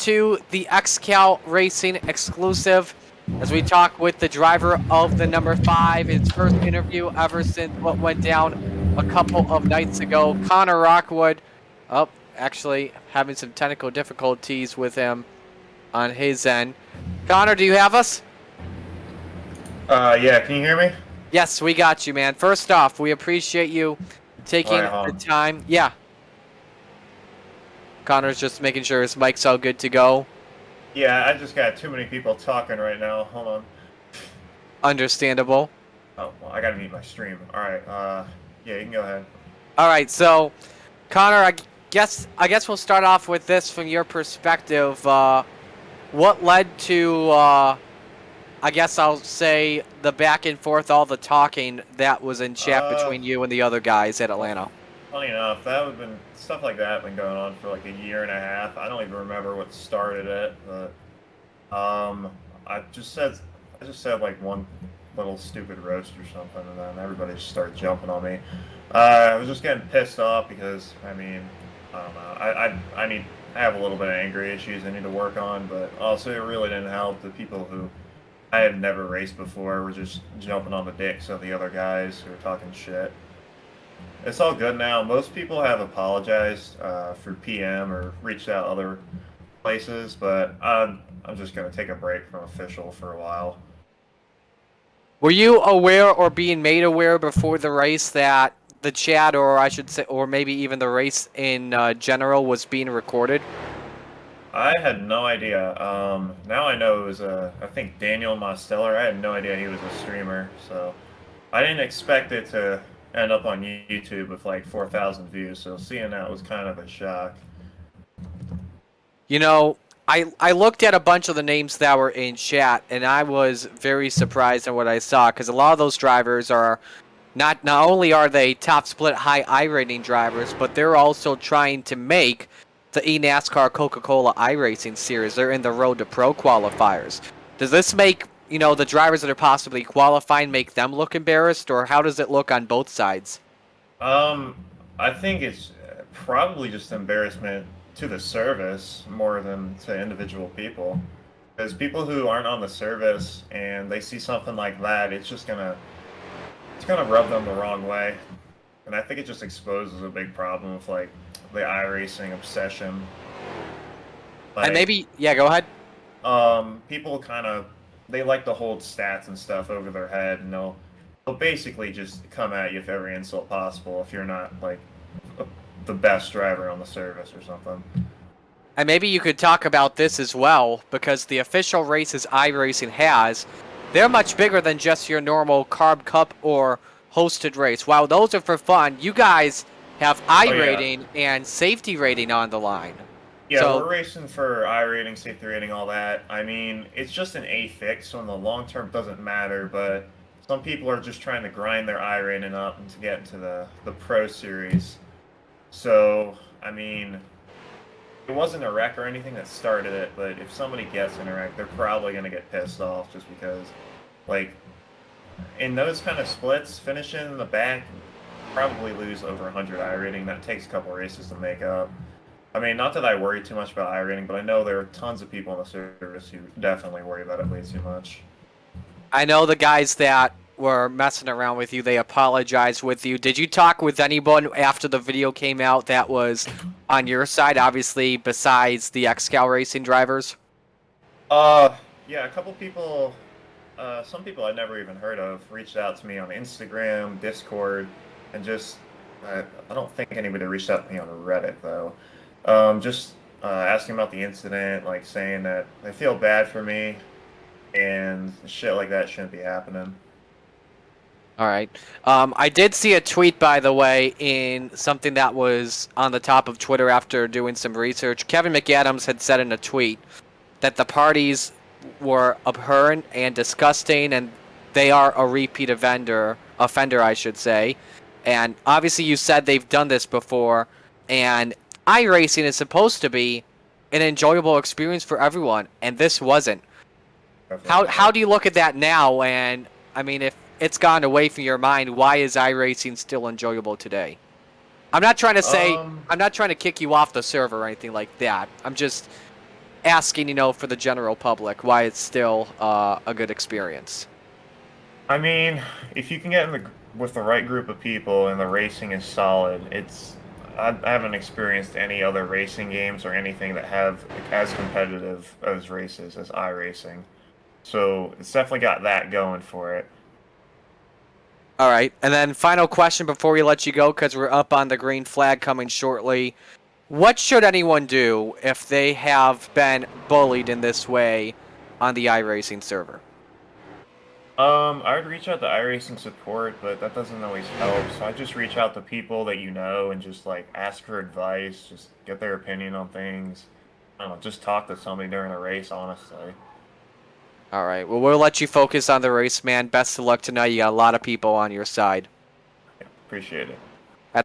to the XCAL Racing exclusive as we talk with the driver of the number 5. His first interview ever since what went down a couple of nights ago. Connor Rockwood, oh, actually having some technical difficulties with him on his end. Connor, do you have us? Yeah, can you hear me? Yes, we got you, man. First off, we appreciate you taking Alright, hold the on. time. Yeah. Connor's just making sure his mic's all good to go. Yeah, I just got too many people talking right now. Hold on. Understandable. Oh, well, I gotta mute my stream. Alright, yeah, you can go ahead. All right, so Connor, I guess we'll start off with this from your perspective. What led to I guess I'll say the back and forth, all the talking that was in chat Uh, between you and the other guys at well, Atlanta? funny enough, that would been stuff like that had been going on for like a year and a half. I don't even remember what started it, but I just said like one little stupid roast or something, and then everybody just started jumping on me. I was just getting pissed off because I mean, I don't know. I have a little bit of anger issues I need to work on, but also it really didn't help. The people who I had never raced before were just jumping on the dicks of the other guys who were talking shit. It's all good now. Most people have apologized for PM or reached out other places, but I'm just gonna take a break from official for a while. Were you aware or being made aware before the race that the chat, or I should say, or maybe even the race in general, was being recorded? I had no idea. Now I know it was I think Daniel Mosteller. I had no idea he was a streamer, so I didn't expect it to end up on YouTube with like 4,000 views. So seeing that was kind of a shock. You know, I looked at a bunch of the names that were in chat, and I was very surprised at what I saw because a lot of those drivers are not only are they top split high iRating drivers, but they're also trying to make the eNASCAR Coca-Cola iRacing series. They're in the Road to Pro qualifiers. Does this make, the drivers that are possibly qualifying make them look embarrassed, or how does it look on both sides? Um, I think it's probably just embarrassment to the service more than to individual people. Because people who aren't on the service and they see something like that, it's gonna rub them the wrong way. And I think it just exposes a big problem with like the iRacing obsession. And Like, maybe, yeah, go ahead. people kind of they like to hold stats and stuff over their head, and they'll basically just come at you with every insult possible if you're not like the best driver on the service or something. And maybe you could talk about this as well, because the official races iRacing has, they're much bigger than just your normal Carb Cup or hosted race. While those are for fun, you guys have Oh yeah, iRating and safety rating on the line. yeah, So, we're racing for I rating, safety rating, all that. I mean, it's just an A fix, so in the long term it doesn't matter. But some people are just trying to grind their I rating up and to get into the Pro Series. So I mean, it wasn't a wreck or anything that started it, but if somebody gets in a wreck, they're probably gonna get pissed off just because, like, in those kind of splits, finishing in the back, probably lose over 100 I rating. That takes a couple races to make up. I mean, not that I worry too much about I rating, but I know there are tons of people in the service who definitely worry about it way too much. I know the guys that were messing around with you, they apologized with you. Did you talk with anyone after the video came out that was on your side, obviously, besides the XCAL racing drivers? Uh, yeah, a couple people, some people I'd never even heard of, reached out to me on Instagram, Discord, and just, I don't think anybody reached out to me on Reddit though. Just asking about the incident, like saying that they feel bad for me, and shit like that shouldn't be happening. All right. I did see a tweet, by the way, in something that was on the top of Twitter after doing some research. Kevin McAdams had said in a tweet that the parties were abhorrent and disgusting, and they are a repeat offender, I should say. And obviously, you said they've done this before, and iRacing is supposed to be an enjoyable experience for everyone, and this wasn't. Definitely How not. do you look at that now? And I mean, if it's gone away from your mind, why is iRacing still enjoyable today? I'm not trying to say Um, I'm not trying to kick you off the server or anything like that. I'm just asking, for the general public, why it's still a good experience. I mean, if you can get in with the right group of people and the racing is solid, I haven't experienced any other racing games or anything that have as competitive as races as iRacing. So it's definitely got that going for it. All right, and then final question before we let you go, because we're up on the green flag coming shortly. What should anyone do if they have been bullied in this way on the iRacing server? I would reach out to iRacing support, but that doesn't always help. So I just reach out to people that you know and just like ask for advice, just get their opinion on things. I don't know, just talk to somebody during a race, honestly. All right, well, we'll let you focus on the race, man. Best of luck tonight. You got a lot of people on your side. Yeah, appreciate it.